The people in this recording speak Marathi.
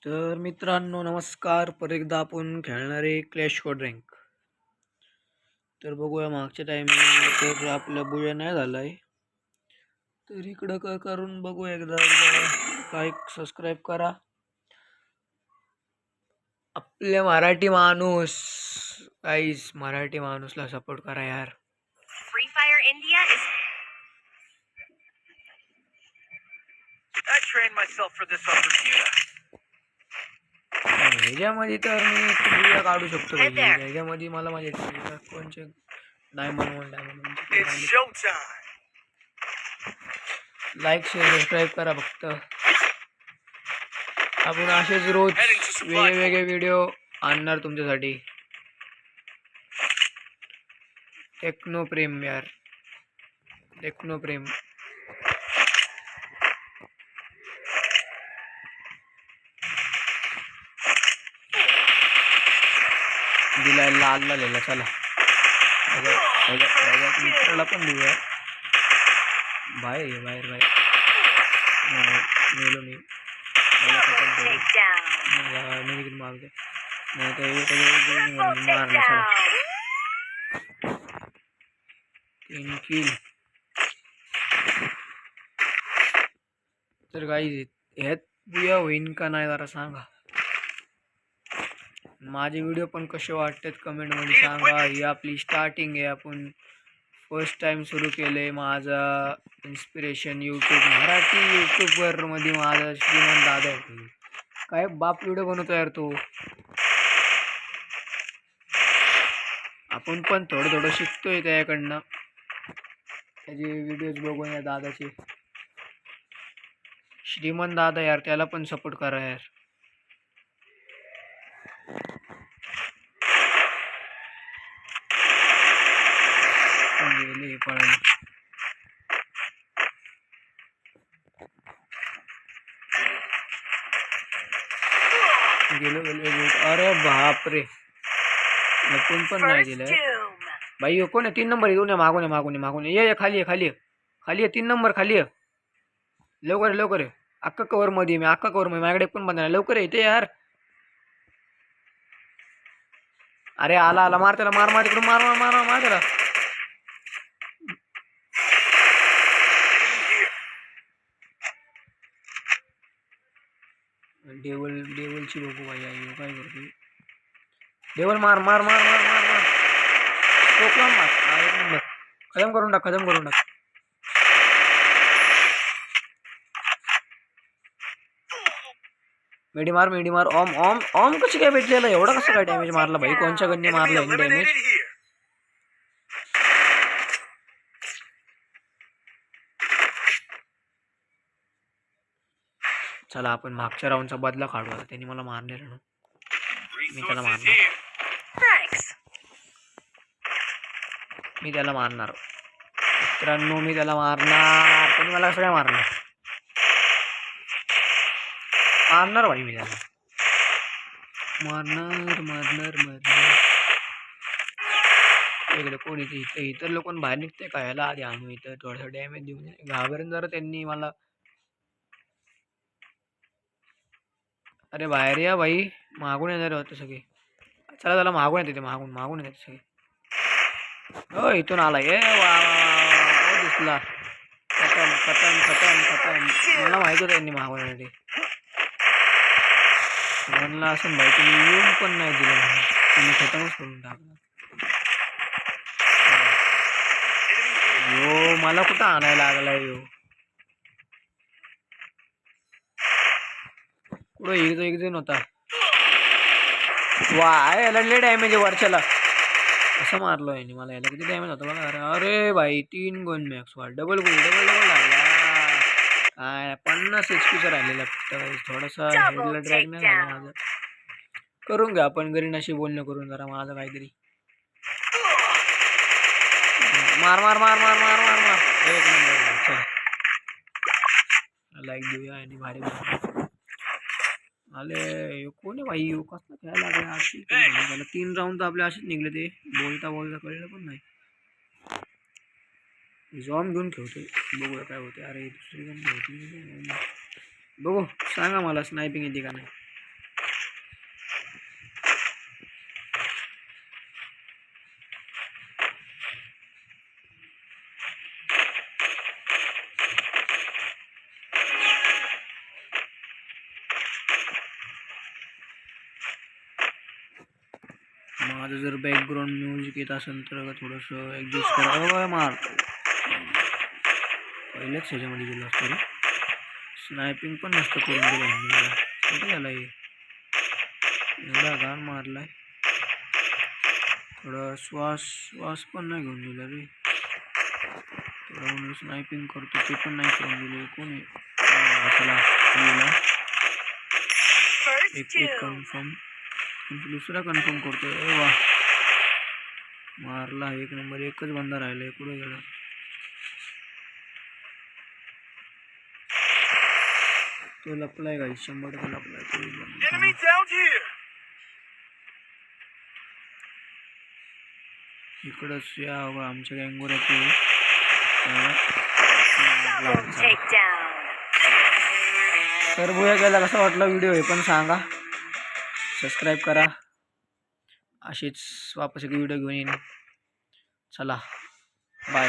तर मित्रांनो नमस्कार. परत एकदा आपण खेळणारे क्लॅश स्क्वॉड रँक. तर बघूया मागच्या टायमिंग तर आपला बुया नाही झालाय. तर इकडं काय करून बघूया एकदा लाईक सबस्क्राईब करा. आपल्या मराठी माणूस गाईस मराठी माणूसला सपोर्ट करा यार. Free Fire India is. I trained myself for this on Bermuda. ह्याच्यामध्ये तर मी बुया काढू शकतो पाहिजे. ह्याच्यामध्ये मला माझे कोणचे diamond It's showtime. Like share subscribe करा फक्त. आपण असेच रोज वेगवेगळे व्हिडिओ आणणार तुमच्यासाठी. टेक्नो प्रेम यार, टेक्नो प्रेम. दिलाय लाल लालेला. चला मित्राला पण देऊया. बाहेर ये बाहेर बाहेर. मेलो मी मारते नाही तर मारलं. चला 3 किल. तर काही ह्यात बुया होईन का नाही जरा सांगा. माझे व्हिडिओ पण कसे वाटतात कमेंटमध्ये सांगा. ही आपली स्टार्टिंग आहे. आपण फर्स्ट टाइम सुरू केले. माझा इन्स्पिरेशन मराठी यूट्यूबवर मध्ये माझा श्रीमंत दादा आहे. काय बाप व्हिडिओ बनवतो यार तो. आपण पण थोडं थोडं शिकतोय त्याकडनं. त्याचे व्हिडिओज बघून या दादाचे. श्रीमंत दादा यार, त्याला पण सपोर्ट करा यार. गेलो अरे बापरे, लपून पण नाही दिलं भाई. कोण आहे 3 नंबर? येऊन मागून ये खाली ये खाली ये खाली ये. 3 नंबर खाली ये. लवकर लवकर आहे. अख्खा कवर मध्ये मी, अख्खा कवर मध्ये माझ्याकडे पण बंद. लवकर येते यार. अरे आला आला. मार त्याला. मार तिकडून. मार मार मार मार त्याला. डेवलची बघू भाई. आई काय करते डेवल. मार मार मार मार मार मार. टोकला मार. खतम करून टाक. मेडी मार. ओम कशी काय भेटलेला? एवढा कसं काय डॅमेज मारला भाई? कोणच्या गन्ने मारलं डॅमेज? चला आपण मागच्या राऊंडचा बदला काढू. आता त्यांनी मला मारलेलं ना, मी त्याला मारणार. मित्रांनो मी त्याला मारणार. त्यांनी मला कसं काय मारणार भाई. मी त्याला मारणार. इकडे कोणी इतर लोक बाहेर निघते का? याला आधी आणू. इथं थोडंसं डॅमेज देऊन घाबरून जरा त्यांनी मला. अरे बाहेर या भाई. मागून येणार होते सगळे. चला त्याला मागून येते. मागून येते सगळे. हो इथून आला. ये वा दिसला. खतम. मला माहित होतं त्यांनी मागून येते. म्हणलं असं भाई तुम्ही येऊन पण नाही दिलं. तुम्ही खतमच करून टाकला. यो मला कुठं आणायला लागलाय यो. कुठं एक जण होता. वाय याला लय डॅमेज आहे वरच्याला. असं मारलो आहे मला. याला किती डॅमेज होता बघा. अरे भाई 3 गन मॅक्स वाढ. डबल लागला. काय 50 HP राहिलेला फक्त. थोडासा हेडला ड्रॅग नाही झाला माझं. करून घ्या आपण घरी नशी बोलणं करून जरा माझं काहीतरी. मार. एक नंबर. लाईक देऊया आणि भारी आले. कोण आहे भाई? कसं खेळायला लागला अशी. 3 राऊंड तर आपले असेच निघले. ते बोलता कळलं पण नाही. जॉम घेऊन खेळतोय. बघूया काय होते. अरे दुसरी गन होती. बघू सांगा मला स्नायपिंग येते का नाही. माझं जर बॅकग्राऊंड म्युझिक येत असेल तर थोडंसं ॲडजस्ट करा. मार पहिल्याच ह्याच्यामध्ये गेलो असतो रे. स्नायपिंग पण नसतं करून दिलं मला. कुठे झाला हे एवढा घाण मारलाय. थोडा श्वास पण नाही घेऊन दिला रे. थोडं स्नायपिंग करतो ते पण नाही करून दिले. कोण आहे? चला एक कन्फर्म दुसरा कन्फर्म करतो. वा मारला एक नंबर. एकच बंदा राहिलाय. कुठे गेला? तो लपलाय का? 100% लपलाय तो. Enemy down here. इकडंच या बघा आमच्या गँगवर येतो. तर बुया गेला कसा वाटला व्हिडिओ हे पण सांगा. सबस्क्राईब करा. अशीच वापस एक व्हिडिओ घेऊन येईन. चला बाय.